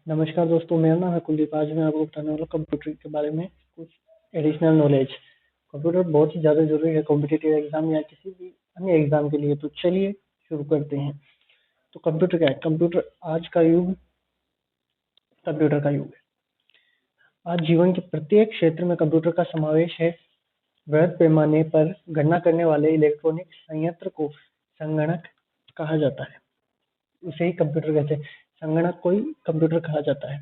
नमस्कार दोस्तों, मेरा नाम है कुलदीप। आज मैं आपको बताने वाला हूँ कंप्यूटर के बारे में कुछ एडिशनल नॉलेज। कंप्यूटर बहुत ही ज़्यादा ज़रूरी है कॉम्पिटिटिव एग्जाम या किसी भी अन्य एग्जाम के लिए। तो चलिए शुरू करते हैं। तो कंप्यूटर क्या है? कंप्यूटर आज का युग कंप्यूटर का युग है। आज जीवन के प्रत्येक क्षेत्र में कंप्यूटर का समावेश है। बृहद पैमाने पर गणना करने वाले इलेक्ट्रॉनिक संयंत्र को संगणक कहा जाता है। उसे ही कंप्यूटर कहते हैं। संगणक को ही कंप्यूटर कहा जाता है।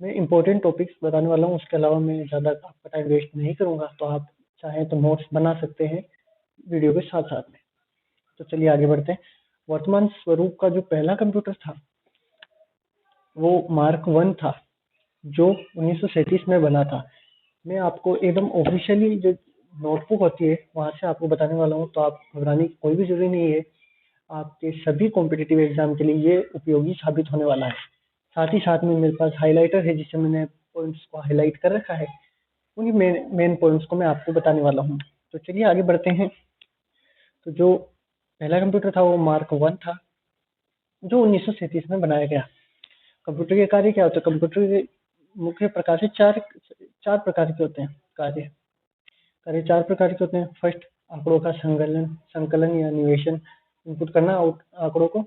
मैं इंपॉर्टेंट टॉपिक्स बताने वाला हूँ, उसके अलावा मैं ज़्यादा आपका टाइम वेस्ट नहीं करूँगा। तो आप चाहें तो नोट्स बना सकते हैं वीडियो के साथ साथ में। तो चलिए आगे बढ़ते हैं। वर्तमान स्वरूप का जो पहला कंप्यूटर था वो मार्क वन था, जो 1937 में बना था। मैं आपको एकदम ऑफिशियली जो नोटबुक होती है वहाँ से आपको बताने वाला हूँ, तो आप घबराने की कोई भी जरूरी नहीं है। आपके सभी कॉम्पिटिटिव एग्जाम के लिए ये उपयोगी साबित होने वाला है। साथ ही साथ में मेरे पास हाइलाइटर है जिससे मैंने पॉइंट्स को हाईलाइट कर रखा है। उन्हीं मेन मेन पॉइंट्स को मैं आपको बताने वाला हूँ। तो चलिए आगे बढ़ते हैं। तो जो पहला कंप्यूटर था वो मार्क वन था, जो 1937 में बनाया गया। कंप्यूटर के कार्य क्या होते हैं? कंप्यूटर के मुख्य प्रकार से चार चार प्रकार के होते हैं। कार्य कार्य चार प्रकार के होते हैं। फर्स्ट, आंकड़ों का संकलन या निवेशन, इनपुट करना आंकड़ों को।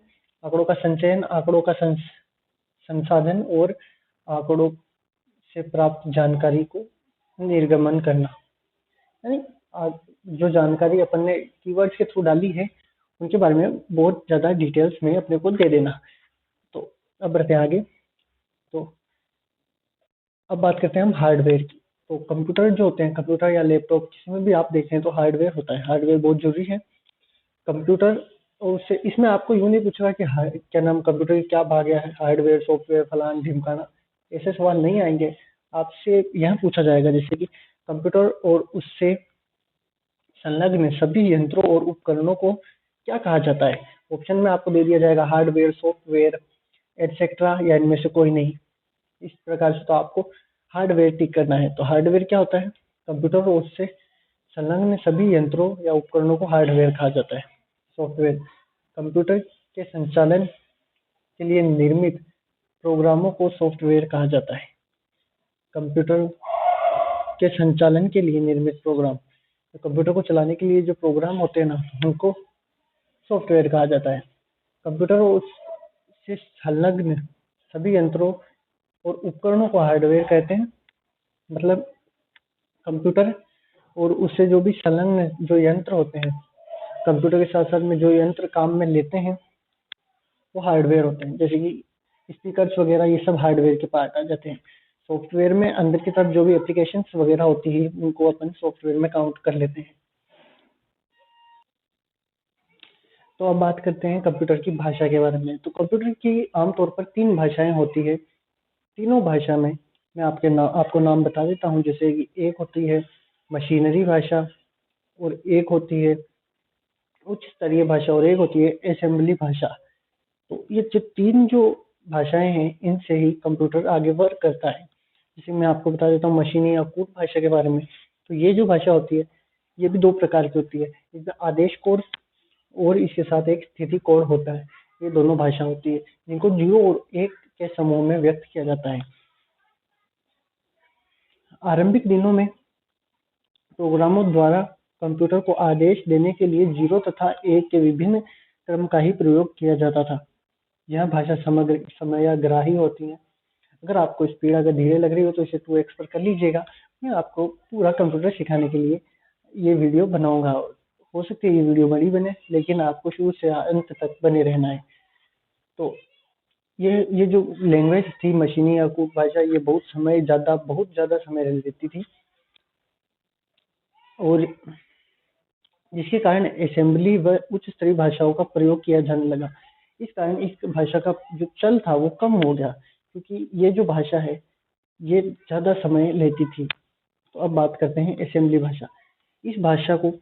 आंकड़ों का संचयन, आंकड़ों का संसाधन और आंकड़ों से प्राप्त जानकारी को निर्गमन करना। यानी जो जानकारी अपन ने कीवर्ड्स के थ्रू डाली है उनके बारे में बहुत ज़्यादा डिटेल्स में अपने को दे देना। तो अब बढ़ते हैं आगे। तो अब बात करते हैं हम हार्डवेयर की। तो कंप्यूटर जो होते हैं, कंप्यूटर या लैपटॉप जिसमें भी आप देखें तो हार्डवेयर होता है। हार्डवेयर बहुत जरूरी है। कंप्यूटर और उससे इसमें आपको यूँ नहीं पूछेगा कि क्या नाम कंप्यूटर की क्या भाग है, हार्डवेयर सॉफ्टवेयर फलान ढिमकाना, ऐसे सवाल नहीं आएंगे। आपसे यह पूछा जाएगा जैसे कि कंप्यूटर और उससे संलग्न सभी यंत्रों और उपकरणों को क्या कहा जाता है। ऑप्शन में आपको दे दिया जाएगा हार्डवेयर, सॉफ्टवेयर, एटसेट्रा, या इनमें से कोई नहीं। इस प्रकार से तो आपको हार्डवेयर टिक करना है। तो हार्डवेयर क्या होता है? कंप्यूटर और उससे संलग्न सभी यंत्रों या उपकरणों को हार्डवेयर कहा जाता है। सॉफ्टवेयर, कंप्यूटर के संचालन के लिए निर्मित प्रोग्रामों को सॉफ्टवेयर कहा जाता है। कंप्यूटर के संचालन के लिए निर्मित प्रोग्राम, तो कंप्यूटर को चलाने के लिए जो प्रोग्राम होते हैं ना, उनको सॉफ्टवेयर कहा जाता है। कंप्यूटर से संलग्न सभी यंत्रों और उपकरणों को हार्डवेयर कहते हैं। मतलब कंप्यूटर और उससे जो भी संलग्न जो यंत्र होते हैं, कंप्यूटर के साथ साथ में जो यंत्र काम में लेते हैं वो हार्डवेयर होते हैं। जैसे कि स्पीकर्स वगैरह, ये सब हार्डवेयर के पार्ट आ जाते हैं। सॉफ्टवेयर में अंदर की तरफ जो भी एप्लीकेशंस वगैरह होती है उनको अपन सॉफ्टवेयर में काउंट कर लेते हैं। तो अब बात करते हैं कंप्यूटर की भाषा के बारे में। तो कंप्यूटर की आमतौर पर तीन भाषाएं होती है। तीनों भाषा में मैं आपको नाम बता देता हूँ। जैसे कि एक होती है मशीनरी भाषा, और एक होती है उच्च स्तरीय भाषा, और एक होती है असेंबली भाषा। तो ये जो तीन जो भाषाएं हैं इनसे ही कंप्यूटर आगे वर्क करता है। जैसे मैं आपको बता देता हूँ मशीनी या कूट भाषा के बारे में। तो ये जो भाषा होती है ये भी दो प्रकार की होती है। इसमें आदेश कोड और इसके साथ एक स्थिति कोड होता है। ये दोनों भाषा होती है जिनको 0 और 1 के समूह में व्यक्त किया जाता है। आरंभिक दिनों में प्रोग्रामों द्वारा कंप्यूटर को आदेश देने के लिए 0 तथा 1 के विभिन्न क्रम का ही प्रयोग किया जाता था। यह भाषा समग्र समयाग्राही होती है। अगर आपको स्पीड अगर धीरे लग रही हो तो इसे 2x पर कर लीजिएगा। मैं आपको पूरा कंप्यूटर सिखाने के लिए ये वीडियो बनाऊंगा। हो सकती है ये वीडियो बड़ी बने, लेकिन आपको शुरू से अंत तक बने रहना है। तो ये जो लैंग्वेज थी मशीनी या कूट भाषा, ये बहुत ज़्यादा समय ले लेती थी, और जिसके कारण असेंबली व उच्च स्तरीय भाषाओं का प्रयोग किया जाने लगा। इस कारण इस भाषा का जो चल था वो कम हो गया, क्योंकि ये जो भाषा है ये ज़्यादा समय लेती थी। तो अब बात करते हैं असेंबली भाषा। इस भाषा को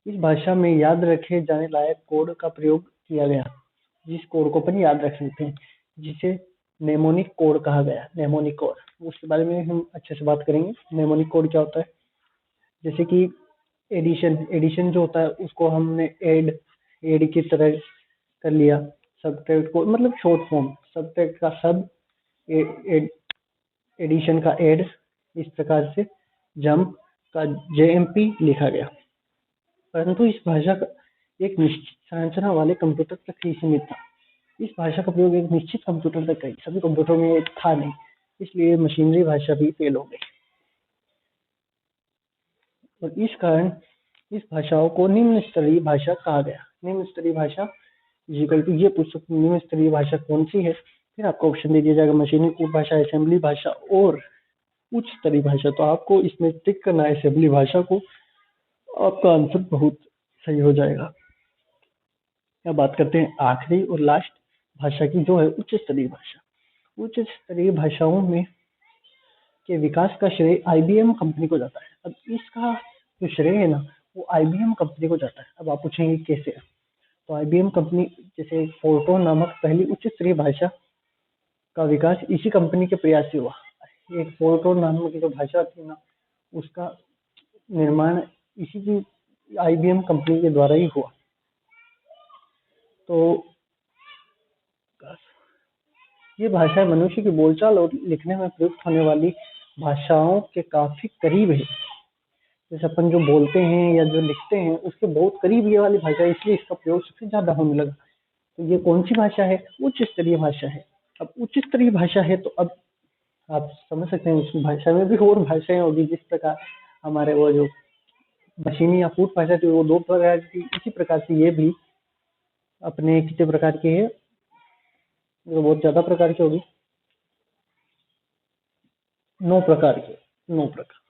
इस भाषा में याद रखे जाने लायक कोड का प्रयोग किया गया, जिस कोड को अपन याद रख सकते हैं, जिसे नेमोनिक कोड कहा गया। नेमोनिक कोड, उसके बारे में हम अच्छे से बात करेंगे। नेमोनिक कोड क्या होता है? जैसे कि एडिशन जो होता है उसको हमने ऐड की तरह कर लिया। सब्ट्रैक्ट को मतलब शॉर्ट फॉर्म, सब्ट्रैक्ट का सब एडिशन का एड, इस प्रकार से जंप का JMP लिखा गया। परंतु इस भाषा का एक निश्चित संरचना वाले कंप्यूटर तक ही सीमित था। इस भाषा का प्रयोग एक निश्चित कंप्यूटर तक है, सभी कंप्यूटर में था नहीं, इसलिए मशीनरी भाषा भी फेल हो गई। और इस कारण इस भाषाओं को निम्न स्तरीय भाषा कहा गया। निम्न स्तरीय भाषा इक्वल टू, ये पूछ सकते निम्न स्तरीय भाषा कौन सी है, फिर आपको ऑप्शन दे दिया जाएगा मशीनी कोड भाषा, असेंबली भाषा और उच्च स्तरीय भाषा। तो आपको इसमें टिक करना है असेंबली भाषा को, आपका आंसर बहुत सही हो जाएगा। अब बात करते हैं आखिरी और लास्ट भाषा की, जो है उच्च स्तरीय भाषा। उच्च स्तरीय भाषाओं में के विकास का श्रेय IBM कंपनी को जाता है। अब इसका जो श्रेय है ना, वो IBM कंपनी को जाता है। अब आप पूछेंगे कैसे? तो IBM कंपनी, जैसे फोर्ट्रॉन नामक पहली उच्च स्तरीय भाषा का विकास इसी कंपनी के प्रयास से हुआ। एक फोर्ट्रॉन नामक की जो भाषा थी ना, उसका निर्माण इसी की IBM कंपनी के द्वारा ही हुआ। तो ये भाषा मनुष्य की बोलचाल और लिखने में प्रयुक्त होने वाली भाषाओं के काफी करीब है। जैसे अपन जो बोलते हैं या जो लिखते हैं उसके बहुत करीब ये वाली भाषा है, इसलिए इसका प्रयोग सबसे ज्यादा होने लगा। तो ये कौन सी भाषा है? उच्च स्तरीय भाषा है। अब उच्च स्तरीय भाषा है तो अब आप समझ सकते हैं उस भाषा में भी और भाषाएं होगी। जिस प्रकार हमारे वो जो मशीनी या कूट भाषा थी वो 2 प्रकार की, इसी प्रकार से ये भी अपने कितने प्रकार की है, जो बहुत ज्यादा प्रकार की होगी, 9 प्रकार की, 9 प्रकार।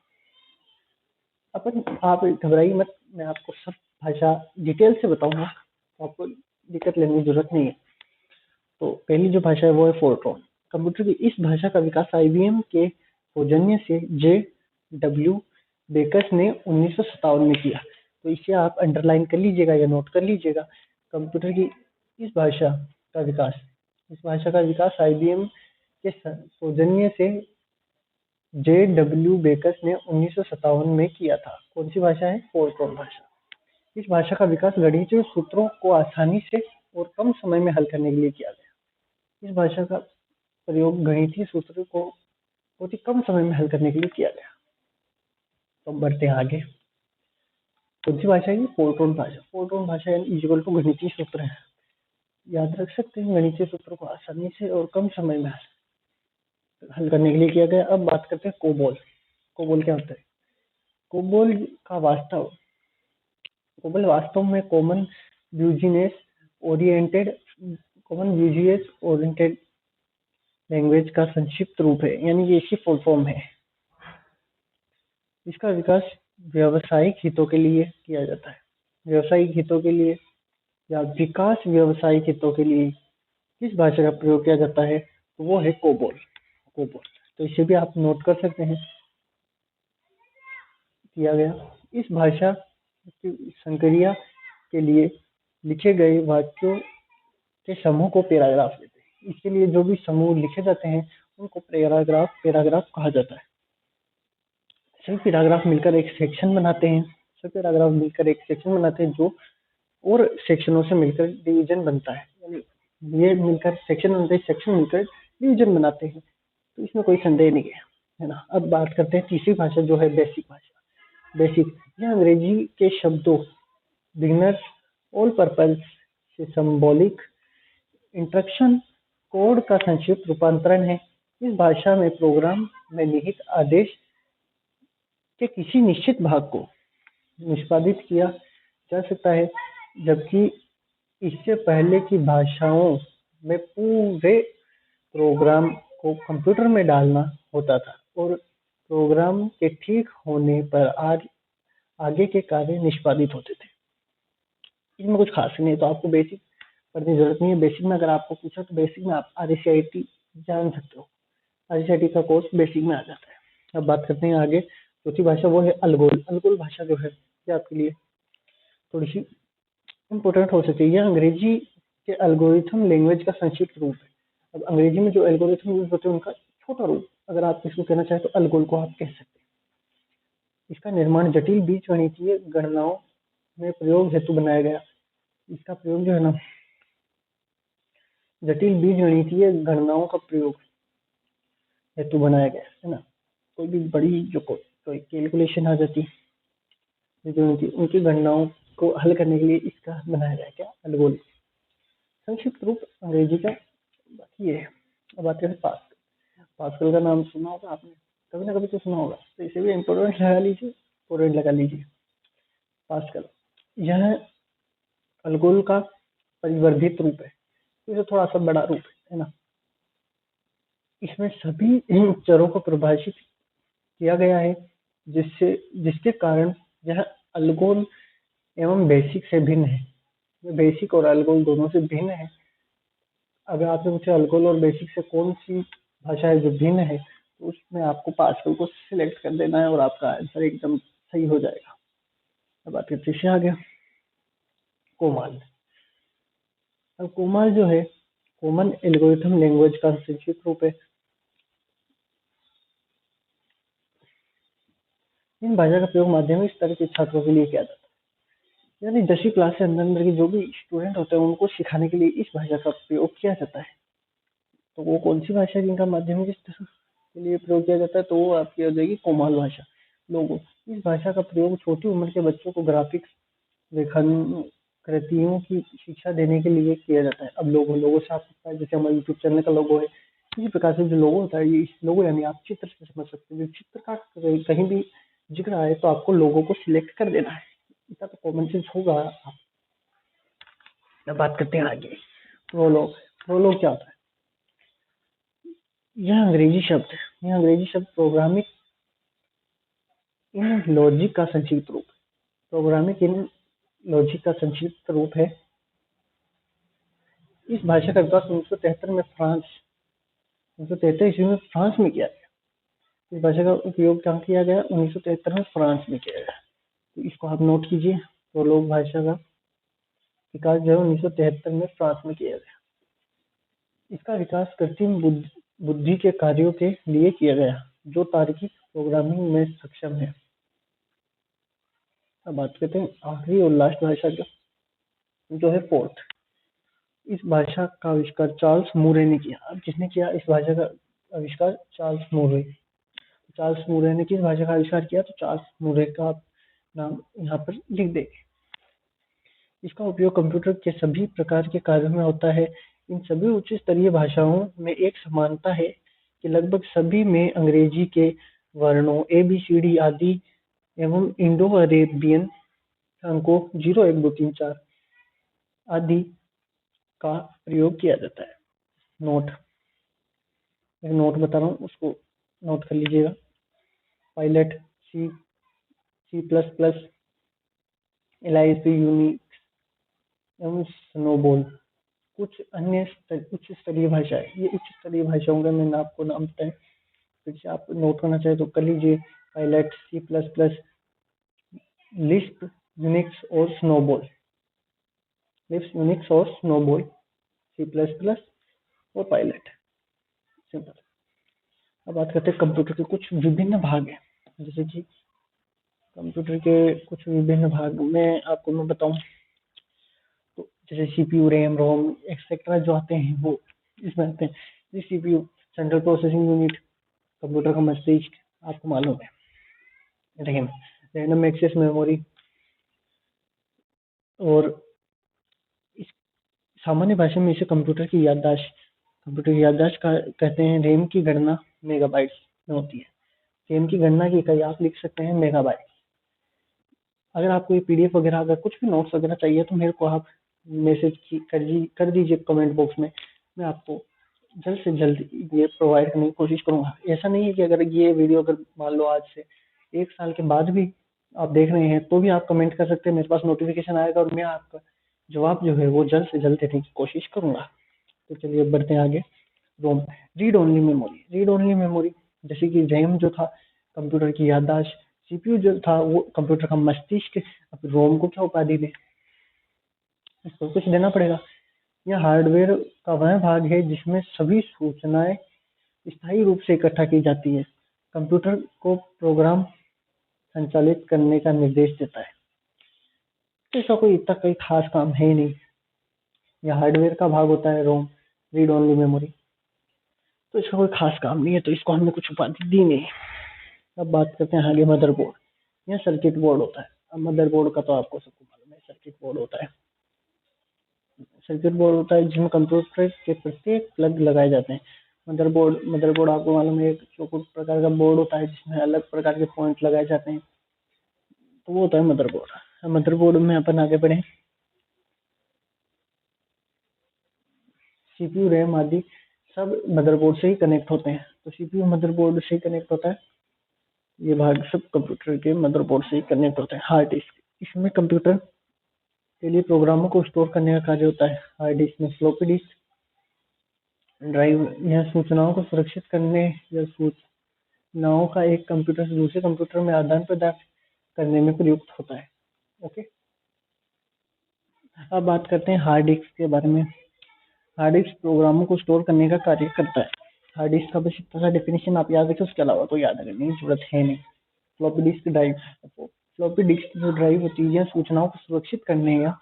अपन आप घबराइए मत, मैं आपको सब भाषा डिटेल से बताऊंगा, तो आपको दिक्कत लेने की जरूरत नहीं है। तो पहली जो भाषा है वो है फोर्ट्रॉन। कंप्यूटर की इस भाषा का विकास IBM के सौजन्य से JW बेकर्स ने 1957 में किया। तो इसे आप अंडरलाइन कर लीजिएगा या नोट कर लीजिएगा। कंप्यूटर की इस भाषा का विकास IBM के सौजन्य से JW बेकर्स ने 1957 में किया था। कौन सी भाषा है? फोर्ट्रॉन भाषा। इस भाषा का विकास गणितीय सूत्रों को आसानी से और कम समय में हल करने के लिए किया गया। इस भाषा का प्रयोग गणितीय सूत्रों को बहुत ही कम समय में हल करने के लिए किया गया। तो बढ़ते हैं आगे। कौन सी भाषा है? फोर्ट्रॉन भाषा। फोर्ट्रॉन भाषा इक्वल टू गणितीय सूत्र है। याद रख सकते हैं, गणितीय सूत्रों को आसानी से और कम समय में हल करने के लिए किया गया। अब बात करते हैं कोबोल। कोबोल क्या होता है? कोबोल वास्तव में कॉमन व्यूजीएस ओरिएंटेड लैंग्वेज का संक्षिप्त रूप है, यानी ये इसकी फुल फॉर्म है। इसका विकास व्यावसायिक हितों के लिए किया जाता है। व्यावसायिक हितों के लिए या विकास व्यावसायिक हितों के लिए किस भाषा का प्रयोग किया जाता है? तो वो है कोबोल। तो इसे भी आप नोट कर सकते हैं, किया गया। इस भाषा की संक्रिया के लिए लिखे गए वाक्यों के समूह को पैराग्राफ देते हैं। इसके लिए जो भी समूह लिखे जाते हैं उनको पैराग्राफ कहा जाता है। सभी पैराग्राफ मिलकर एक सेक्शन बनाते हैं। जो और सेक्शनों से मिलकर डिवीजन बनता है, यानी ये मिलकर सेक्शन मिलकर डिवीजन बनाते हैं। तो इसमें कोई संदेह नहीं है ना। अब बात करते हैं तीसरी भाषा, जो है बेसिक भाषा। यह अंग्रेजी के शब्दों बिगनर्स, ऑल पर्पज से सिंबॉलिक इंस्ट्रक्शन कोड का संक्षिप्त रूपांतरण है। इस भाषा में प्रोग्राम में निहित आदेश के किसी निश्चित भाग को निष्पादित किया जा सकता है, जबकि इससे पहले की भाषाओं में पूरे प्रोग्राम को कंप्यूटर में डालना होता था और प्रोग्राम के ठीक होने पर आगे के कार्य निष्पादित होते थे। इसमें कुछ खास नहीं है, तो आपको बेसिक पढ़ने की जरूरत नहीं है। बेसिक में अगर आपको पूछा तो बेसिक में आप RCIT जान सकते हो। RCIT का कोर्स बेसिक में आ जाता है। अब बात करते हैं आगे। चौथी भाषा वो है अल्गोल। अल्गोल भाषा जो है ये आपके लिए थोड़ी सी इम्पोर्टेंट हो सकती है। यह अंग्रेजी के एल्गोरिथम लैंग्वेज का संक्षिप्त रूप है। अब अंग्रेजी में जो एल्गोरिथम यूज होते हैं उनका छोटा रूप, अगर आप इसको कहना चाहें तो अल्गोल को आप कह सकते हैं। इसका निर्माण जटिल बीजगणितीय गणनाओं में प्रयोग हेतु बनाया गया। इसका प्रयोग जो है ना, जटिल बीजगणितीय गणनाओं का प्रयोग हेतु बनाया गया है ना। कोई भी बड़ी जो कोई कैलकुलेशन आ जाती है, जो उनकी उनकी गणनाओं को हल करने के लिए इसका बनाया गया क्या, एल्गोरिथम। संक्षिप्त रूप अंग्रेजी का बाकी ये है। अब बात करें पास्कल। पास्कल का नाम सुना होगा आपने, कभी ना कभी तो सुना होगा, तो इसे भी इम्पोर्टेंट लगा लीजिए, इम्पोर्टेंट लगा लीजिए। पास्कल यह अल्गोल का परिवर्धित रूप है, इसे थोड़ा सा बड़ा रूप है ना। इसमें सभी चरों को परिभाषित किया गया है, जिसके कारण यह अल्गोल एवं बेसिक से भिन्न है। बेसिक और अल्गोल दोनों से भिन्न है। अगर आपसे पूछे अल्गोल और बेसिक से कौन सी भाषा है जो भिन्न है, तो उसमें आपको पास्कल को सिलेक्ट कर देना है और आपका आंसर एकदम सही हो जाएगा। अब बात करते हैं आ गया कोमाल। अब कोमाल जो है, कॉमन एल्गोरिथम लैंग्वेज का संक्षिप्त रूप है। इन भाषा का प्रयोग माध्यमिक स्तर के छात्रों के लिए किया जाता है, यानी 10वीं क्लास से अंदर के जो भी स्टूडेंट होते हैं उनको सिखाने के लिए इस भाषा का प्रयोग किया जाता है। तो वो कौन सी भाषा है जिनका माध्यमिक स्तर के लिए प्रयोग किया जाता है, तो वो आपकी हो जाएगी कोमाल भाषा, लोगो। इस भाषा का प्रयोग छोटी उम्र के बच्चों को ग्राफिक्स, लेखन कृतियों की शिक्षा देने के लिए किया जाता है। अब लोगो से आपको पता है, जैसे हमारे यूट्यूब चैनल का लोगो है, इसी प्रकार से जो लोगो होता है, ये लोगो यानी आप चित्र से समझ सकते हैं। जो चित्र का कहीं भी जिक्र आए तो आपको लोगो को सिलेक्ट कर देना है, इतना तो कॉमन सेंस होगा। अब बात करते हैं आगे प्रोलॉग। प्रोलॉग क्या होता है? यह अंग्रेजी शब्द प्रोग्रामिंग इन लॉजिक का संक्षिप्त रूप है। प्रोग्रामिंग इन लॉजिक का संक्षिप्त रूप है। इस भाषा का विकास 1973 में 1973 ईस्वी में फ्रांस में किया गया। इस भाषा का उपयोग कहाँ किया गया? 1973 में फ्रांस में किया गया। तो इसको आप नोट कीजिए। प्रोलॉग भाषा का विकास जो है 1973 में फ्रांस में किया गया। इसका विकास कृत्रिम बुद्धि के कार्यों के लिए किया गया, जो तार्किक प्रोग्रामिंग में सक्षम है। अब बात करते हैं आखिरी और लास्ट भाषा का, जो है फोर्थ। इस भाषा का आविष्कार चार्ल्स मूरे ने किया। अब किसने किया इस भाषा का आविष्कार? चार्ल्स मूरे। चार्ल्स मूरे ने किस भाषा का आविष्कार किया? तो चार्ल्स मूरे का नाम यहाँ पर लिख देंगे। इसका उपयोग कंप्यूटर के सभी प्रकार के कार्यों में होता है। इन सभी उच्च स्तरीय भाषाओं में एक समानता है कि लगभग सभी में अंग्रेजी के वर्णों ABCD आदि एवं इंडो अरेबियन अंकों 0 1 2 3 4 आदि का प्रयोग किया जाता है। नोट, एक नोट बता रहा हूँ, उसको नोट कर लीजिएगा। पायलट, C++, LISP, यूनिक्स एवं स्नोबॉल कुछ अन्य उच्च स्तरीय भाषाएं। ये उच्च स्तरीय भाषाओं का मैंने आपको नाम बताया, फिर से आप नोट करना चाहे तो कर लीजिए। पायलट, C++, लिस्प, यूनिक्स और स्नोबॉल। लिस्प, यूनिक्स और स्नोबॉल, C++ और पायलट। सिंपल। अब बात करते हैं कंप्यूटर के कुछ विभिन्न भाग हैं। जैसे कि कंप्यूटर के कुछ विभिन्न भाग में आपको मैं बताऊं तो जैसे CPU, रैम, रोम एक्सेट्रा जो आते हैं वो इसमें आते हैं। CPU central processing unit, computer का मस्तिष्क, आपको मालूम है। RAM, random access memory. और इस सामान्य भाषा में इसे कंप्यूटर की याददाश्त का कहते हैं। रैम की गणना मेगाबाइट्स में होती है। रैम की गणना की इकाई आप लिख सकते हैं मेगाबाइट। अगर आपको ये PDF वगैरह, अगर कुछ भी नोट्स वगैरह चाहिए तो मेरे को आप मैसेज कर दीजिए कमेंट बॉक्स में। मैं आपको जल्द से जल्द ये प्रोवाइड करने की कोशिश करूंगा। ऐसा नहीं है कि अगर ये वीडियो अगर मान लो आज से 1 साल के बाद भी आप देख रहे हैं तो भी आप कमेंट कर सकते हैं, मेरे पास नोटिफिकेशन आएगा और मैं आपका जवाब जो है वो जल्द से जल्द देने की कोशिश करूंगा। तो चलिए बढ़ते हैं आगे। रोम, रीड ओनली मेमोरी। जैसे कि रैम जो था कंप्यूटर की याददाश्त, CPU जो था वो कंप्यूटर का मस्तिष्क। अब रोम को क्या उपाधि दें? इसको कुछ देना पड़ेगा। यह हार्डवेयर का वह भाग है जिसमें सभी सूचनाएं स्थायी रूप से इकट्ठा की जाती है। कंप्यूटर को प्रोग्राम संचालित करने का निर्देश देता है। तो इसका कोई इतना कोई खास काम है ही नहीं। यह हार्डवेयर का भाग होता है रोम, रीड ओनली मेमोरी। तो इसका कोई खास काम नहीं है, तो इसको हमने कुछ उपाधि दी नहीं। अब बात करते हैं आगे मदरबोर्ड या सर्किट बोर्ड होता है। अब मदरबोर्ड का तो आपको सबको मालूम है, सर्किट बोर्ड होता है। सर्किट बोर्ड होता है जिसमें कंप्यूटर के प्रत्येक प्लग लगाए जाते हैं। मदरबोर्ड आपको मालूम है, एक चौकुट प्रकार का बोर्ड होता है जिसमें अलग प्रकार के पॉइंट लगाए जाते हैं, तो वो होता है मदरबोर्ड। मदरबोर्ड में अपन आगे बढ़े, सीपीयू रैम आदि सब मदरबोर्ड से ही कनेक्ट होते हैं। तो सीपीयू मदरबोर्ड से ही कनेक्ट होता है, ये भाग सब कंप्यूटर के मदरबोर्ड से ही कनेक्ट होते हैं। हार्ड डिस्क, इसमें कंप्यूटर के लिए प्रोग्रामों को स्टोर करने का कार्य होता है। हार्ड डिस्क में फ्लॉपी डिस्क ड्राइव यह सूचनाओं को सुरक्षित करने या सूचनाओं का एक कंप्यूटर से दूसरे कंप्यूटर में आदान प्रदान करने में प्रयुक्त होता है। ओके, अब बात करते हैं हार्ड डिस्क के बारे में। हार्ड डिस्क प्रोग्रामों को स्टोर करने का कार्य करता है। हार्ड डिस्क का बस इतना सा डेफिनेशन आप याद रखें, उसके अलावा तो याद करने की जरूरत है नहीं। Floppy disk drive, floppy disk जो ड्राइव होती है सूचनाओं को सुरक्षित करने या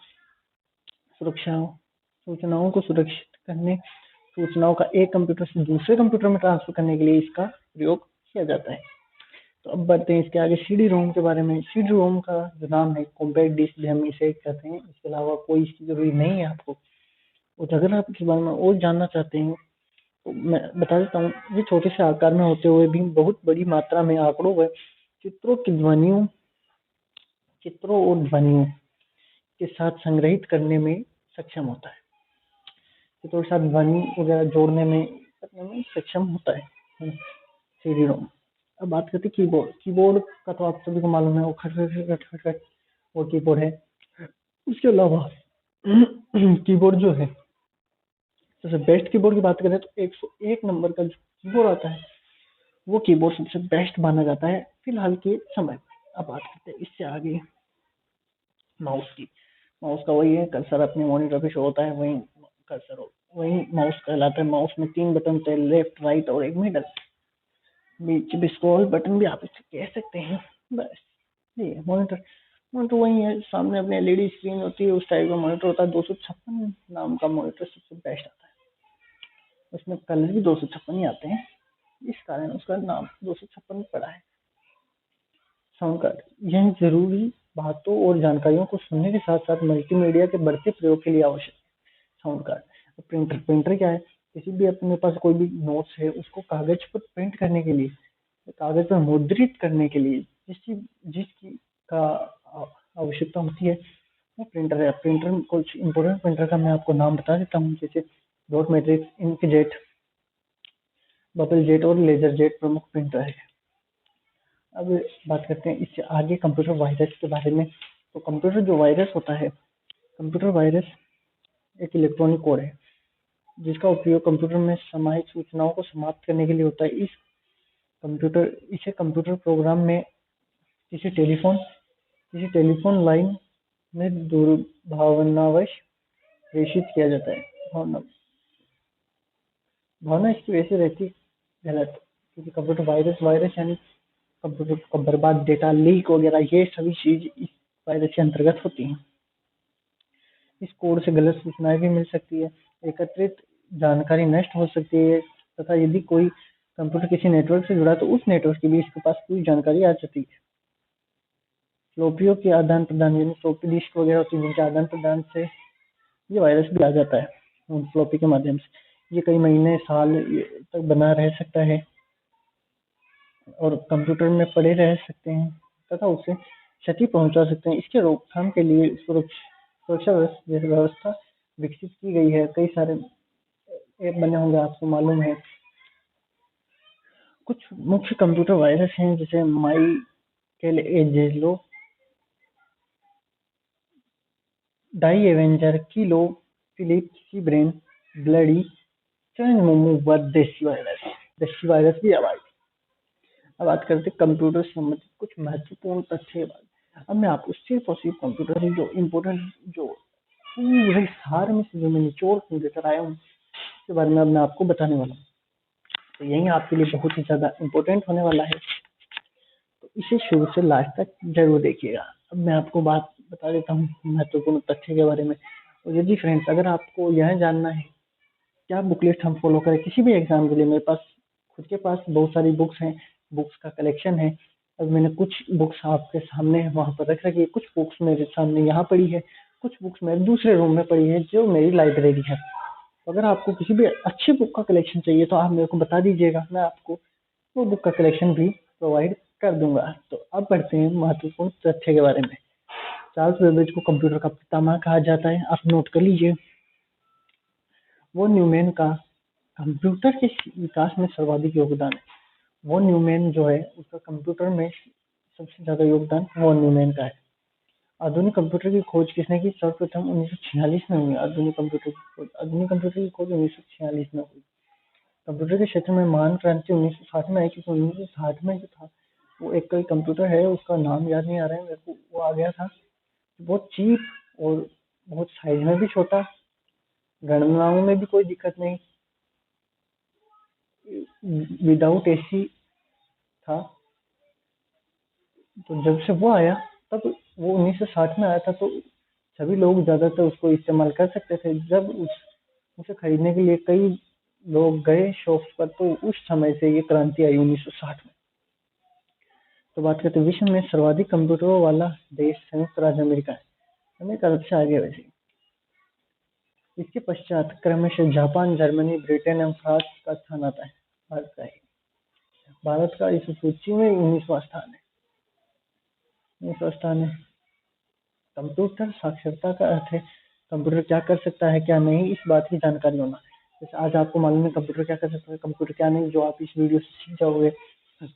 सूचनाओं को सुरक्षित करने, सूचनाओं का एक कंप्यूटर से दूसरे कंप्यूटर में ट्रांसफर करने के लिए इसका प्रयोग किया जाता है। तो अब बढ़ते हैं इसके आगे सीडी रोम के बारे में। सीडी रोम का जो नाम है कॉम्पैक्ट डिस्क भी हम इसे कहते हैं, इसके अलावा कोई इसकी जरूरी नहीं है आपको। और अगर आप इस बारे में और जानना चाहते हैं तो मैं बता देता हूँ, ये छोटे से आकार में होते हुए भी बहुत बड़ी मात्रा में आंकड़ों व चित्रों और ध्वनियों के साथ संग्रहित करने में सक्षम होता है। चित्रों के साथ ध्वनि वगैरह जोड़ने में सक्षम होता है सीडी रोम। अब बात करते हैं कीबोर्ड। कीबोर्ड का तो आप सभी को मालूम है, वो खट खट खट खट वो कीबोर्ड है। उसके अलावा कीबोर्ड जो है, सबसे बेस्ट कीबोर्ड की बात करें तो 101 नंबर का जो कीबोर्ड आता है वो कीबोर्ड सबसे बेस्ट माना जाता है फिलहाल के समय। अब बात करते हैं इससे आगे माउस की। माउस का वही है, कर्सर अपने मॉनिटर पे शो होता है, वही कर्सर वही माउस कहलाता है। माउस में 3 बटन थे, लेफ्ट राइट और एक मिडल, बीच में स्क्रॉल बटन भी आप इसे कह सकते हैं। बस ये मॉनिटर मॉनिटर वही है, सामने अपने एलईडी स्क्रीन होती है, उस टाइप का मॉनिटर होता है। 256 नाम का मॉनिटर सबसे बेस्ट आता है, उसमें कलर भी 256 ही आते हैं, इस कारण उसका नाम 256 पड़ा है। साउंड कार्ड, यह जरूरी बातों और जानकारियों को सुनने के साथ साथ मल्टीमीडिया के बढ़ते प्रयोग के लिए आवश्यक है। Sound card. प्रिंटर क्या है, किसी भी अपने पास कोई भी नोट्स है उसको कागज पर प्रिंट करने के लिए, कागज पर मुद्रित करने के लिए जिसकी का आवश्यकता होती है वो प्रिंटर है। प्रिंटर कुछ इंपोर्टेंट प्रिंटर का मैं आपको नाम बता देता हूँ, जैसे dot matrix, inkjet, bubble jet और लेजर जेट प्रमुख प्रिंटर है। अब बात करते हैं इससे आगे कंप्यूटर वायरस के बारे में। तो कंप्यूटर जो वायरस होता है, कंप्यूटर वायरस एक इलेक्ट्रॉनिक कोड है जिसका उपयोग कंप्यूटर में समाहित सूचनाओं को समाप्त करने के लिए होता है। इसे कंप्यूटर प्रोग्राम में किसी टेलीफोन लाइन में दुर्भावनावश प्रेषित किया जाता है। भावना इसकी वैसे रहती गलत, क्योंकि कंप्यूटर वायरस यानी कंप्यूटर का बर्बाद डेटा लीक वगैरह ये सभी चीज इस वायरस के अंतर्गत होती हैं। इस कोड से गलत सूचनाएं भी मिल सकती है, एकत्रित जानकारी नष्ट हो सकती है, तथा यदि कोई कंप्यूटर किसी नेटवर्क से जुड़ा तो उस नेटवर्क की भी इसके पास पूरी जानकारी आ जाती है। फ्लॉपियों के आदान प्रदान यानी फ्लॉपी डिस्क वगैरह होती है जिनके आदान प्रदान से ये वायरस भी आ जाता है फ्लॉपी के माध्यम से। ये कई महीने साल तक बना रह सकता है और कंप्यूटर में पड़े रह सकते हैं तथा उसे क्षति पहुंचा सकते हैं। इसके रोकथाम के लिए सुरक्षा व्यवस्था विकसित की गई है। कई सारे ऐप बने होंगे, आपको मालूम है। कुछ मुख्य कंप्यूटर वायरस हैं जैसे Michelangelo, die avenger, kilo, Philip सीब्रेन, ब्लडी, चैन मोमो व देशी वायरस भी आवाज। अब बात करते हैं कंप्यूटर से संबंधित कुछ महत्वपूर्ण तथ्य। अब मैं आपको सिर्फ और सिर्फ कंप्यूटर से जो इम्पोर्टेंट, जो पूरे सार में से जो मैं निचोड़ लेकर आया हूँ उसके बारे में अब मैं आपको बताने वाला हूँ। तो यही आपके लिए बहुत ही ज्यादा इम्पोर्टेंट होने वाला है, तो इसे शुरू से लास्ट तक जरूर देखिएगा। अब मैं आपको बात बता देता हूँ महत्वपूर्ण तथ्य के बारे में। और यदि फ्रेंड्स अगर आपको यह जानना है क्या बुकलेट हम फॉलो करें किसी भी एग्जाम के लिए। मेरे पास खुद के पास बहुत सारी बुक्स हैं, बुक्स का कलेक्शन है। अब मैंने कुछ बुक्स आपके सामने वहां पर रख रखी है, कुछ बुक्स मेरे सामने यहाँ पड़ी है, कुछ बुक्स मेरे दूसरे रूम में पड़ी है जो मेरी लाइब्रेरी है। अगर आपको किसी भी अच्छी बुक का कलेक्शन चाहिए तो आप मेरे को बता दीजिएगा, मैं आपको वो बुक का कलेक्शन भी प्रोवाइड कर दूंगा। तो अब बढ़ते हैं महत्वपूर्ण तथ्य के बारे में। चार्ल्स बेबेज को कंप्यूटर का पितामह कहा जाता है, आप नोट कर लीजिए। वो न्यूमैन का कंप्यूटर के विकास में सर्वाधिक योगदान है। वो न्यूमैन जो है उसका कंप्यूटर में सबसे ज्यादा योगदान वो न्यूमैन का है। आधुनिक कंप्यूटर की खोज किसने की? सर्वप्रथम 1946 में हुई। आधुनिक कंप्यूटर की खोज 1946 में हुई। कंप्यूटर के क्षेत्र में महान क्रांति 1960 में आई, क्योंकि 1960 में जो था वो एक कोई कंप्यूटर है, उसका नाम याद नहीं आ रहा है मेरे को, वो आ गया था बहुत चीप और बहुत साइज में भी छोटा, गणनाओं में भी कोई दिक्कत नहीं, विदाउट एसी था। तो जब से वो आया, तब वो 1960 में आया था, तो सभी लोग ज्यादातर उसको इस्तेमाल कर सकते थे। जब उसे खरीदने के लिए कई लोग गए शॉप्स पर, तो उस समय से ये क्रांति आई 1960 में। तो बात करते हैं विश्व में सर्वाधिक कंप्यूटरों वाला देश संयुक्त राज्य अमेरिका है। अमेरिका सबसे आगे है वैसे। इसके पश्चात क्रमशः जापान, जर्मनी, ब्रिटेन एवं फ्रांस का स्थान आता है। भारत का ही, भारत का इस सूची में 19वां स्थान है। 19वां स्थान है। कंप्यूटर साक्षरता का अर्थ है कंप्यूटर क्या कर सकता है क्या नहीं, इस बात की जानकारी होना। जैसे आज आपको मालूम है कंप्यूटर क्या कर सकता है, कंप्यूटर क्या नहीं, जो आप इस वीडियो से सीख जाओगे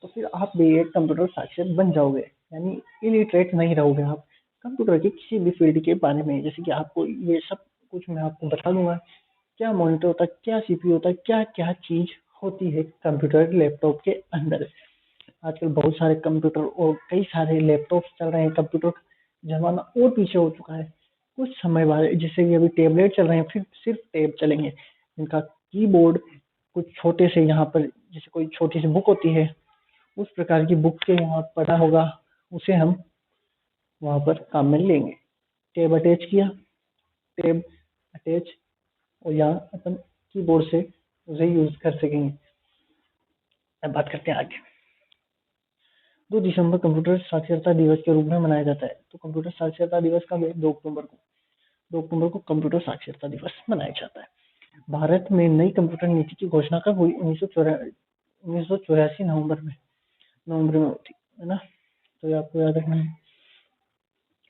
तो फिर आप भी एक कंप्यूटर साक्षर बन जाओगे, यानी इलिटरेट नहीं रहोगे आप कंप्यूटर के किसी भी फील्ड के बारे में। जैसे कि आपको ये सब कुछ मैं आपको बता दूंगा, क्या मॉनिटर होता है, क्या सीपीयू होता है, क्या क्या चीज होती है कंप्यूटर लैपटॉप के अंदर। आजकल बहुत सारे कंप्यूटर और कई सारे लैपटॉप चल रहे हैं, कंप्यूटर जमाना और पीछे हो चुका है। कुछ समय बाद जैसे कि अभी टेबलेट चल रहे हैं, फिर सिर्फ टैब चलेंगे। इनका कीबोर्ड कुछ छोटे से यहाँ पर, जैसे कोई छोटी सी बुक होती है उस प्रकार की बुक के यहाँ पढ़ा होगा, उसे हम वहां पर काम में लेंगे। टैब अटैच किया, टैब अटैच, और यहाँ अपन कीबोर्ड से उसे यूज कर सकेंगे। अब बात करते हैं आगे। 2 दिसंबर कंप्यूटर साक्षरता दिवस के रूप में मनाया जाता है। तो कंप्यूटर साक्षरता दिवस कब है? 2 अक्टूबर को। 2 अक्टूबर को कंप्यूटर साक्षरता दिवस मनाया जाता है। भारत में नई कंप्यूटर नीति की घोषणा कब हुई? 1984 नवंबर में हुई थी, है ना। तो ये आपको याद रखना है।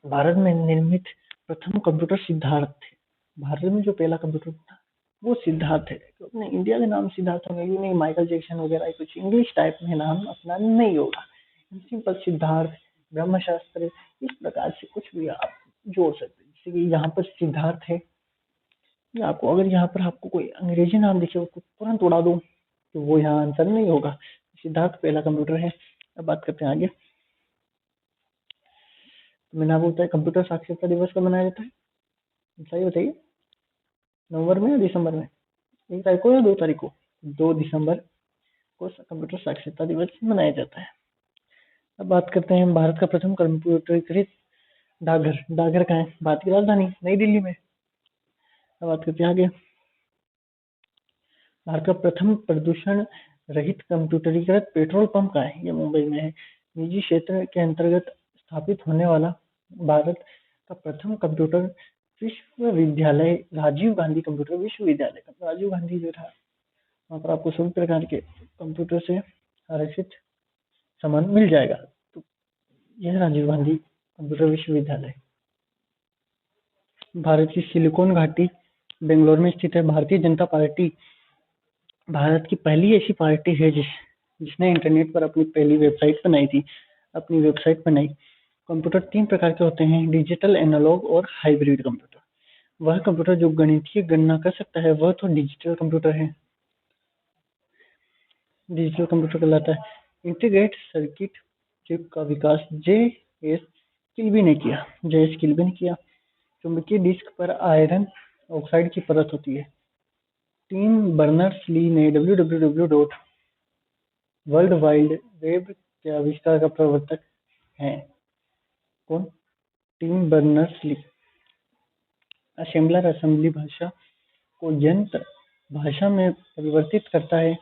भारत में निर्मित प्रथम कंप्यूटर सिद्धार्थ थे। भारत में जो पहला कंप्यूटर था वो सिद्धार्थ है। तो अपने इंडिया का नाम सिद्धार्थ होगा, ये नहीं माइकल जैक्सन वगैरह कुछ इंग्लिश टाइप में नाम अपना नहीं होगा। सिंपल सिद्धार्थ, ब्रह्मशास्त्र, इस प्रकार से कुछ भी आप जोड़ सकते हैं। जैसे कि यहाँ पर सिद्धार्थ है, ये आपको अगर यहाँ पर आपको कोई अंग्रेजी नाम दिखे उसको तुरंत उड़ा दो तो वो यहाँ आंसर नहीं होगा। सिद्धार्थ पहला कंप्यूटर है। अब बात करते हैं आगे। तो मैंने आपको बताया कंप्यूटर साक्षरता दिवस कब मनाया जाता है, सही बताइए, नवंबर में या दिसंबर में? 1 तारीख को या 2 तारीख को? 2 दिसंबर को कंप्यूटर साक्षरता दिवस मनाया जाता है। अब बात करते हैं भारत का प्रथम कंप्यूटरीकृत डाकघर। डाकघर कहाँ है? भारत की राजधानी नई दिल्ली में। अब बात करते हैं आगे। भारत का प्रथम प्रदूषण रहित कंप्यूटरीकृत पेट्रोल पंप कहाँ है? ये मुंबई में है। निजी क्षेत्र के अंतर्गत स्थापित होने वाला भारत का प्रथम कंप्यूटर विश्वविद्यालय राजीव गांधी कंप्यूटर विश्वविद्यालय। राजीव गांधी जो था वहाँ पर आपको सभी प्रकार के कंप्यूटर से आरक्षित सामान मिल जाएगा। तो यह राजीव गांधी कंप्यूटर विश्वविद्यालय भारत की सिलिकॉन घाटी बेंगलोर में स्थित है। भारतीय जनता पार्टी भारत की पहली ऐसी पार्टी है जिसने इंटरनेट पर अपनी पहली वेबसाइट बनाई थी, अपनी वेबसाइट बनाई। कंप्यूटर 3 प्रकार के होते हैं, डिजिटल, एनालॉग और हाइब्रिड कंप्यूटर। वह कंप्यूटर जो गणितीय गणना कर सकता है वह तो डिजिटल कंप्यूटर है, डिजिटल कंप्यूटर कहलाता है। इंटीग्रेटेड सर्किट चिप का विकास जे एस किल्बी ने किया, चुंबकीय डिस्क पर आयरन ऑक्साइड की परत होती है। टिम बर्नर्स-ली ने www वर्ल्ड वाइड वेब के आविष्कार का प्रवर्तक हैं। कौन? Tim Berners-Lee. असेंबलर असेंबली भाषा को यंत्र भाषा में परिवर्तित करता है।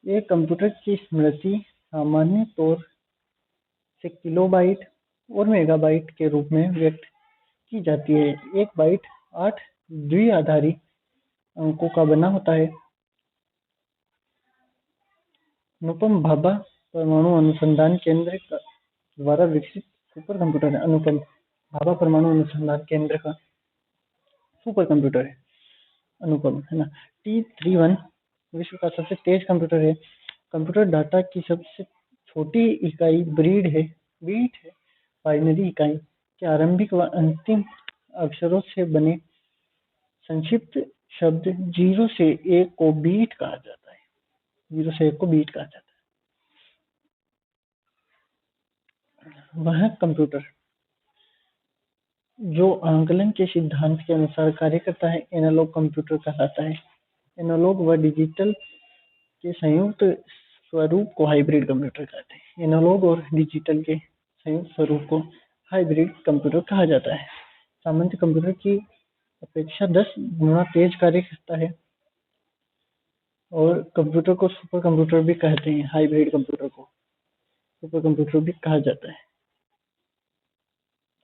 एक कंप्यूटर की स्मृति सामान्य तौर से किलोबाइट और मेगाबाइट के रूप में व्यक्त की जाती है। एक बाइट 8 द्विआधारी अंकों का बना होता है। अनुपम भाभा परमाणु अनुसंधान केंद्र द्वारा विकसित सुपर कंप्यूटर है। अनुपम भाभा परमाणु अनुसंधान केंद्र का सुपर कंप्यूटर है अनुपम, है ना। T31 विश्व का सबसे तेज कंप्यूटर है। कंप्यूटर डाटा की सबसे छोटी इकाई बीट है। बाइनरी इकाई के आरंभिक व अंतिम अक्षरों से बने संक्षिप्त शब्द 0 से 1 को बीट कहा जाता है। 0 से 1 को बीट कहा जाता है। वह कंप्यूटर जो आकलन के सिद्धांत के अनुसार कार्य करता है एनालॉग कंप्यूटर कहलाता है। एनालॉग व डिजिटल के संयुक्त स्वरूप को हाइब्रिड कंप्यूटर कहते हैं। एनालॉग और डिजिटल के संयुक्त स्वरूप को हाइब्रिड कंप्यूटर कहा जाता है। सामान्य कंप्यूटर की अपेक्षा 10 गुना तेज कार्य करता है और कंप्यूटर को सुपर कंप्यूटर भी कहते हैं। हाइब्रिड कंप्यूटर को सुपर कंप्यूटर भी कहा जाता है।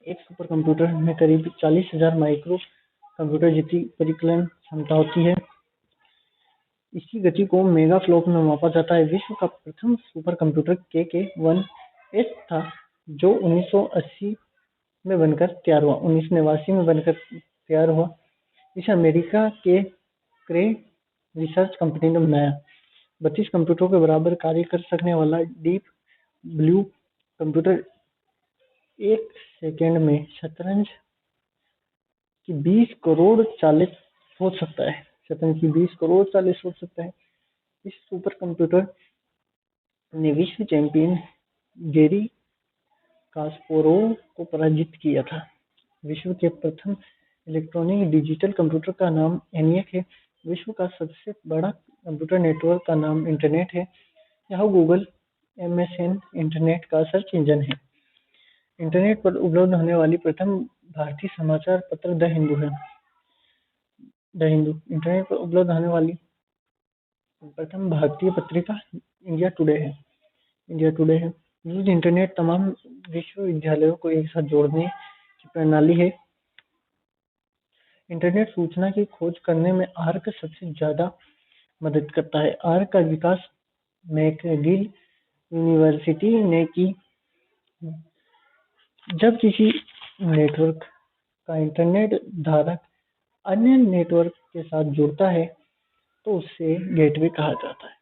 एक सुपर कंप्यूटर में करीब 40,000 माइक्रो कंप्यूटर जितनी परिकलन क्षमता होती है। इसकी गति को मेगा फ्लॉप में मापा जाता है। विश्व का प्रथम सुपर कंप्यूटर KK-1S था जो 1980 में बनकर तैयार हुआ। 1989 में बनकर तैयार हुआ। इसे अमेरिका के क्रे रिसर्च कंपनी ने बनाया। 32 कंप्यूटरों के बराबर कार्य कर सकने वाला डीप ब्लू कंप्यूटर 1 सेकंड में शतरंज की 20 करोड़ चालें सोच सकता है। शतरंज की 20 करोड़ चालें सोच सकता है। इस सुपर कंप्यूटर ने विश्व चैंपियन गेरी कास्पारोव को पराजित किया था। विश्व के प्रथम इलेक्ट्रॉनिक डिजिटल कंप्यूटर का नाम ENIAC है। विश्व का सबसे बड़ा कंप्यूटर नेटवर्क का नाम इंटरनेट है। यह गूगल MSN इंटरनेट का सर्च इंजन है। इंटरनेट पर उपलब्ध होने वाली प्रथम भारतीय समाचार पत्र द हिंदू है। इंटरनेट पर उपलब्ध होने वाली प्रथम भारतीय पत्रिका इंडिया टुडे है। यूज इंटरनेट तमाम विश्वविद्यालयों को एक साथ जोड़ने की प्रणाली है। इंटरनेट सूचना की खोज करने में आर्क सबसे ज्यादा मदद करता है। आर्क का विकास मैकगिल यूनिवर्सिटी ने की। जब किसी नेटवर्क का इंटरनेट धारक अन्य नेटवर्क के साथ जुड़ता है तो उसे गेटवे कहा जाता है।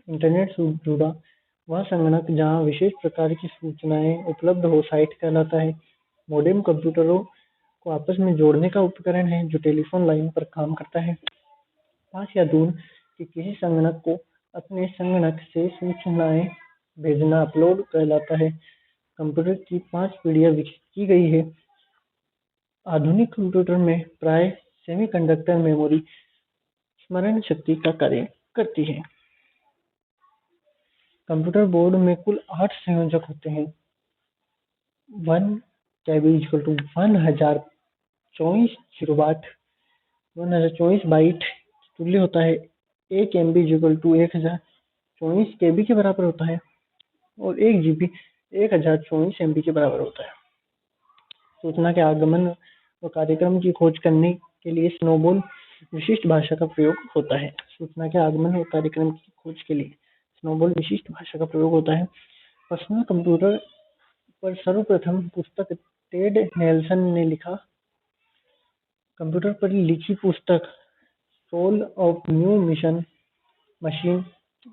इंटरनेट से जुड़ा वह संगणक जहां विशेष प्रकार की सूचनाएं उपलब्ध हो साइट कहलाता है। मोडेम कंप्यूटरों को आपस में जोड़ने का उपकरण है जो टेलीफोन लाइन पर काम करता है। पास या दूर के किसी संगणक को अपने संगणक से सूचनाएं भेजना अपलोड कहलाता है। कंप्यूटर की 5 पीढ़ियां विकसित की गई है। आधुनिक कंप्यूटर में प्राय सेमीकंडक्टर मेमोरी स्मरण शक्ति का कार्य करती है। कंप्यूटर बोर्ड में कुल 8 संयोजक होते हैं। 1 KB = 1024 किलोबाइट 1024 बाइट तुल्य होता है। 1 MB = 1024 KB के बराबर होता है और 1 GB 1024 MB के बराबर होता है। सूचना के आगमन और कार्यक्रम की खोज करने के लिए स्नोबॉल विशिष्ट भाषा का प्रयोग होता है। सूचना के आगमन और कार्यक्रम की खोज के लिए स्नोबॉल विशिष्ट भाषा का प्रयोग होता है। पर्सनल कंप्यूटर पर सर्वप्रथम पुस्तक टेड नेल्सन ने लिखा। कंप्यूटर पर लिखी पुस्तक सोल ऑफ न्यू मशीन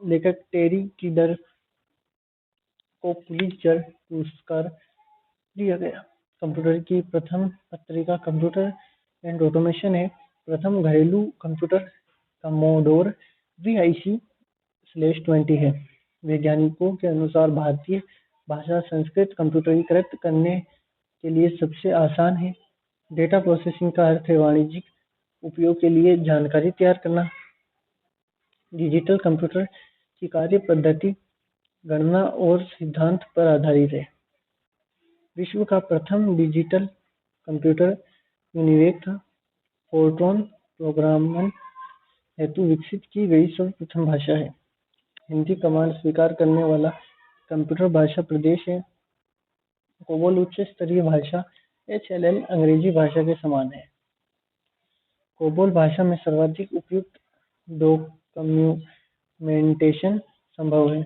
लेखक टेरी कीडर को पुलित्जर पुरस्कार दिया गया। कंप्यूटर की प्रथम पत्रिका कंप्यूटर एंड ऑटोमेशन है। प्रथम घरेलू कंप्यूटर कमोडोर VIC/20 है। वैज्ञानिकों के अनुसार भारतीय भाषा संस्कृत कंप्यूटरीकृत करने के लिए सबसे आसान है। डेटा प्रोसेसिंग का अर्थ है वाणिज्यिक उपयोग के लिए जानकारी तैयार करना। डिजिटल कंप्यूटर की कार्य पद्धति गणना और सिद्धांत पर आधारित है। विश्व का प्रथम डिजिटल कंप्यूटर यूनिवेक था। फोर्ट्रॉन प्रोग्रामर हेतु विकसित की गई सर्वप्रथम भाषा है। हिंदी कमांड स्वीकार करने वाला कंप्यूटर भाषा प्रदेश है। कोबोल उच्च स्तरीय भाषा HLL अंग्रेजी भाषा के समान है। कोबोल भाषा में सर्वाधिक उपयुक्त डॉक्यूमेंटेशन संभव है।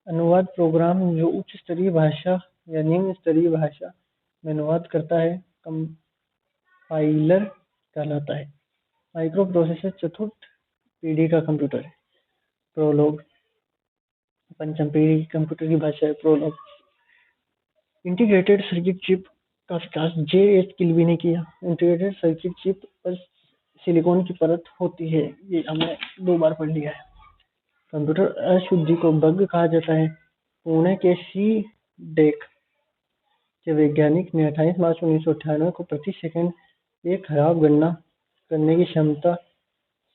अनुवाद प्रोग्राम जो उच्च स्तरीय भाषा या निम्न स्तरीय भाषा में अनुवाद करता है कंपाइलर कहलाता है। माइक्रो प्रोसेसर चतुर्थ पीढ़ी का कंप्यूटर है। प्रोलॉग पंचम पीढ़ी की कंप्यूटर की भाषा है प्रोलॉग। इंटीग्रेटेड सर्किट चिप का विकास JS किल्बी ने किया। इंटीग्रेटेड सर्किट चिप पर सिलिकॉन की परत होती है। ये हमने 2 बार पढ़ लिया है। कंप्यूटर अशुद्धि को बग कहा जाता है। पुणे के CDEC के वैज्ञानिक ने 28 मार्च 1998 को प्रति सेकंड एक खराब गणना करने की क्षमता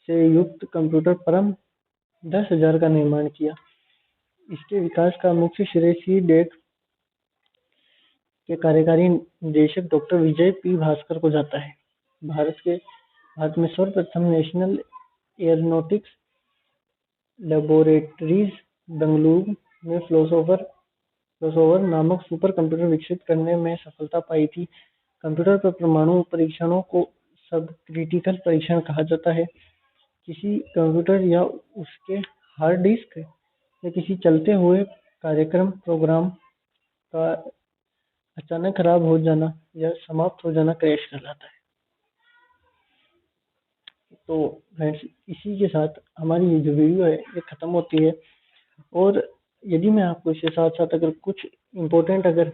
से युक्त कंप्यूटर परम 10,000 का निर्माण किया। इसके विकास का मुख्य श्रेय CDEC के कार्यकारी निदेशक डॉक्टर विजय P भास्कर को जाता है। भारत में सर्वप्रथम नेशनल एयरोनॉटिक्स लेबोरेटरीज बेंगलुरु में फ्लोसोवर नामक सुपर कंप्यूटर विकसित करने में सफलता पाई थी। कंप्यूटर पर परमाणु परीक्षणों को सबक्रिटिकल परीक्षण कहा जाता है। किसी कंप्यूटर या उसके हार्ड डिस्क या किसी चलते हुए कार्यक्रम प्रोग्राम का अचानक खराब हो जाना या समाप्त हो जाना क्रैश कहलाता है। तो फ्रेंड्स, इसी के साथ हमारी ये जो वीडियो है ये खत्म होती है। और यदि मैं आपको इसके साथ साथ अगर कुछ इम्पोर्टेंट अगर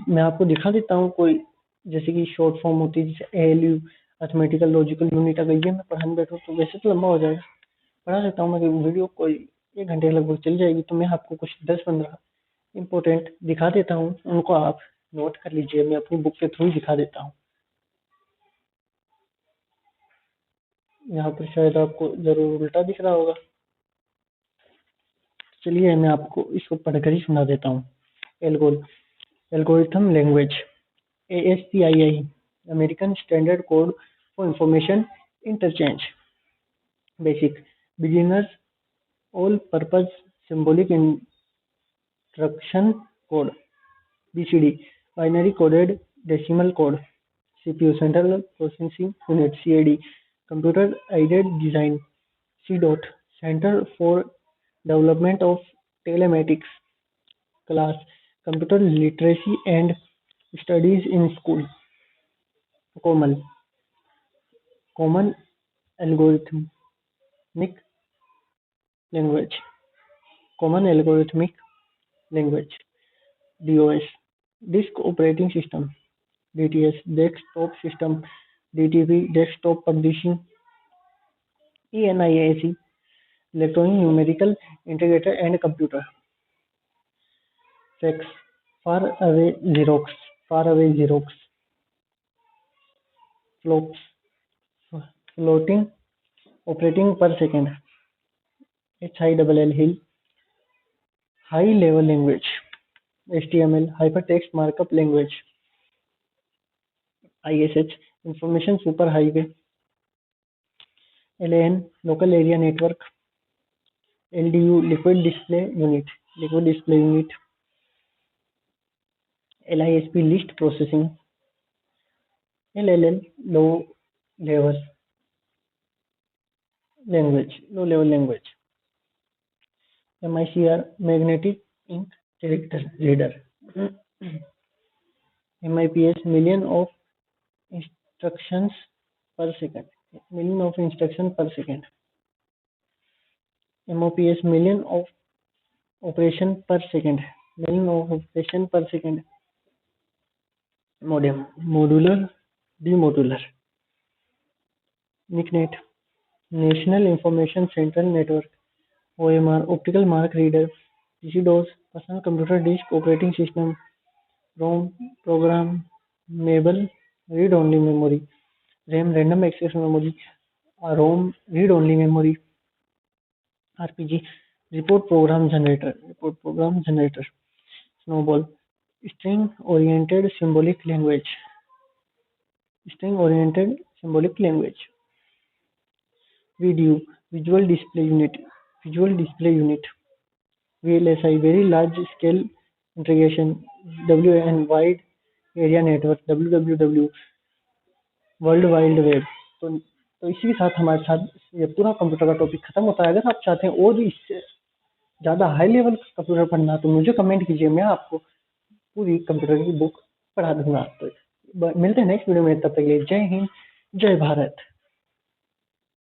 मैं आपको दिखा देता हूँ कोई, जैसे कि शॉर्ट फॉर्म होती है जैसे ALU अर्थमेटिकल लॉजिकल यूनिट, अगर ये मैं पढ़ाने बैठूँ तो वैसे तो लंबा हो जाएगा, पढ़ा देता हूँ मैं वीडियो कोई 1 घंटे लगभग चल जाएगी। तो मैं आपको कुछ 10-15 इम्पोर्टेंट दिखा देता हूँ, उनको आप नोट कर लीजिए। मैं अपनी बुक के थ्रू दिखा देता हूँ। यहाँ पर शायद आपको जरूर उल्टा दिख रहा होगा। चलिए मैं आपको इसको पढ़कर ही सुना देता हूँ। Algorithm language ASCII American standard code for information interchange. Basic beginners all purpose symbolic instruction code BCD binary coded decimal code CPU central processing unit CAD computer aided design CDOT centre for development of telematics class computer literacy and studies in school. Common algorithmic language DOS disk operating system DTS desktop system DTP desktop publishing ENIAC electronic numerical integrator and computer. FAX far away xerox फ्लोप्स floating operating per second HILL hill high level language HTML hypertext markup language ISH information super highway LAN local area network LDU liquid display unit LISP list processing LLL low level language MICR magnetic ink character reader MIPS million of instruction per second MOPS million of operation per second modem modular demodular NICNET national information central network OMR optical mark reader PC-DOS personal computer disk operating system ROM programmable read only memory RAM random access memory ROM read only memory RPG report program generator snowball string oriented symbolic language video, visual display unit, VLSI, very large scale integration, WAN, wide area network, WWW, world wide web. तो इसी के साथ हमारे साथ ये पूरा computer का topic खत्म होता है। अगर आप चाहते हैं और भी इससे ज़्यादा हाई लेवल कंप्यूटर पढ़ना तो मुझे कमेंट कीजिए, मैं आपको पूरी कंप्यूटर की बुक पढ़ा दूंगा। तो मिलते हैं नेक्स्ट वीडियो में, तब तक के लिए जय हिंद, जय भारत।